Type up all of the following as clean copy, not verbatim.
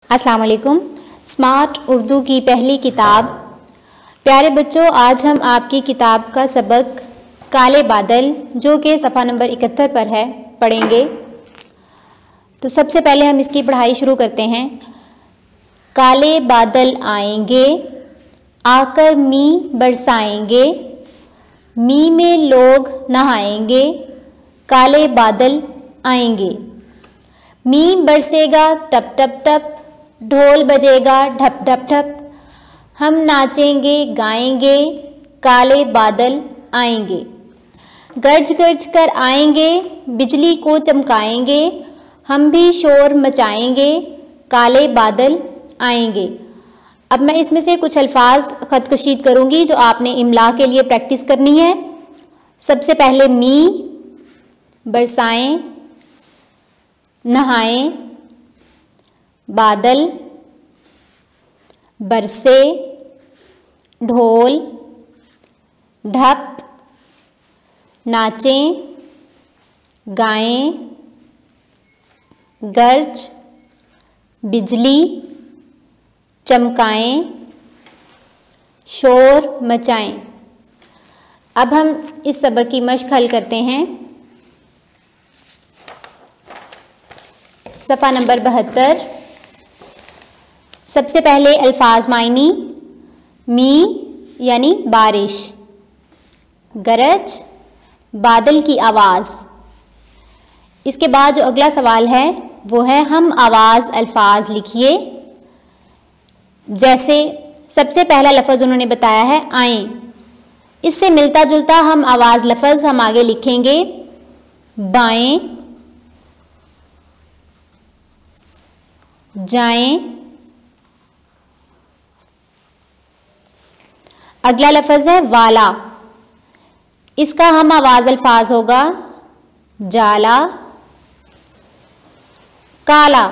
अस्सलाम वालेकुम। स्मार्ट उर्दू की पहली किताब। प्यारे बच्चों, आज हम आपकी किताब का सबक काले बादल, जो कि सफ़ा नंबर 71 पर है, पढ़ेंगे। तो सबसे पहले हम इसकी पढ़ाई शुरू करते हैं। काले बादल आएंगे, आकर मी बरसाएंगे, मी में लोग नहाएंगे, काले बादल आएंगे। मी बरसेगा टप टप टप, ढोल बजेगा ढप ढप ढप, हम नाचेंगे गाएंगे, काले बादल आएंगे। गरज गरज कर आएंगे, बिजली को चमकाएंगे, हम भी शोर मचाएंगे, काले बादल आएंगे। अब मैं इसमें से कुछ अल्फाज ख़त कशीद करूँगी जो आपने इमला के लिए प्रैक्टिस करनी है। सबसे पहले मी, बरसाएं, नहाएं, बादल, बरसे, ढोल, ढप, नाचें, गाएं, गरज, बिजली, चमकाएं, शोर मचाएं। अब हम इस सबक की मश्क हल करते हैं। सफ़ा नंबर 72। सबसे पहले अल्फाज मायनी। मी यानी बारिश, गरज बादल की आवाज़। इसके बाद जो अगला सवाल है वो है हम आवाज़ अल्फाज लिखिए। जैसे सबसे पहला लफ्ज़ उन्होंने बताया है आएँ, इससे मिलता जुलता हम आवाज़ लफ्ज़ हम आगे लिखेंगे बाएं, जाएं। अगला लफ्ज़ है वाला, इसका हम आवाज़ अल्फाज होगा जाला, काला।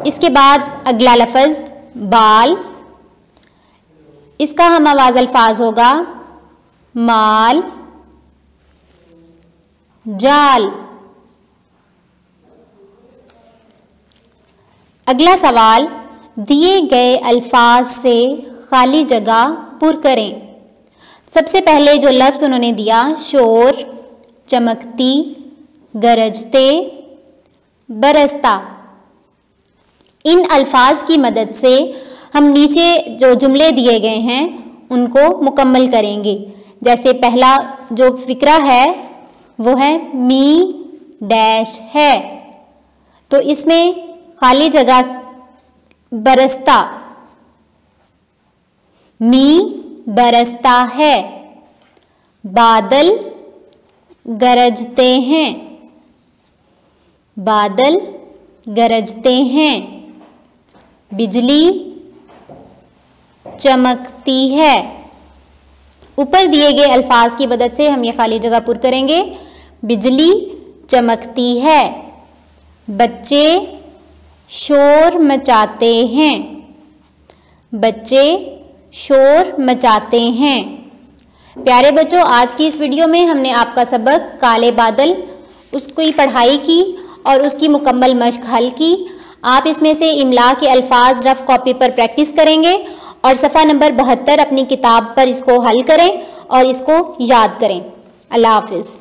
इसके बाद अगला लफ्ज़ बाल, इसका हम आवाज़ अल्फाज होगा माल, जाल। अगला सवाल, दिए गए अल्फाज से खाली जगह पुर करें। सबसे पहले जो लफ्ज़ उन्होंने दिया शोर, चमकती, गरजते, बरसता, इन अल्फाज की मदद से हम नीचे जो जुमले दिए गए हैं उनको मुकम्मल करेंगे। जैसे पहला जो फ़िक्रा है वो है मी डैश है, तो इसमें खाली जगह बरसता, मी बरसता है, बादल गरजते हैं, बादल गरजते हैं, बिजली चमकती है। ऊपर दिए गए अल्फाज की मदद से हम ये खाली जगह पुर करेंगे। बिजली चमकती है, बच्चे शोर मचाते हैं, बच्चे शोर मचाते हैं। प्यारे बच्चों, आज की इस वीडियो में हमने आपका सबक काले बादल उसकी पढ़ाई की और उसकी मुकम्मल मश्क हल की। आप इसमें से इमला के अल्फाज रफ कॉपी पर प्रैक्टिस करेंगे और सफ़ा नंबर 72 अपनी किताब पर इसको हल करें और इसको याद करें। अल्लाह हाफ़िज़।